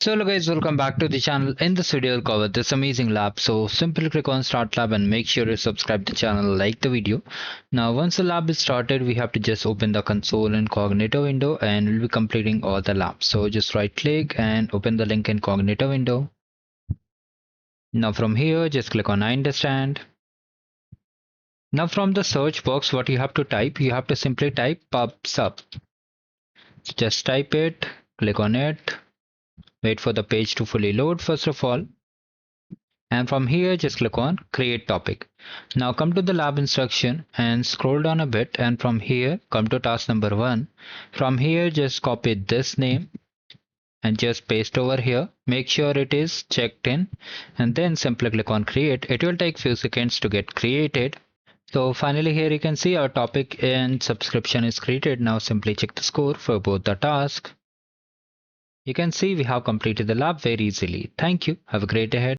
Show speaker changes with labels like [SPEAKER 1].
[SPEAKER 1] So hello guys, welcome back to the channel. In this video I'll cover this amazing lab. So simply click on start lab and make sure you subscribe to the channel, like the video. Now once the lab is started, we have to just open the console incognito window and we'll be completing all the labs. So just right click and open the link incognito window. Now from here just click on I understand. Now from the search box, what you have to type, you have to simply type pub sub. So just type it, click on it. Wait for the page to fully load first of all. And from here just click on create topic. Now come to the lab instruction and scroll down a bit, and from here come to task number 1. From here just copy this name and just paste over here. Make sure it is checked in and then simply click on create. It will take few seconds to get created. So finally here you can see our topic and subscription is created. Now simply check the score for both the tasks. You can see we have completed the lab very easily. Thank you. Have a great day ahead.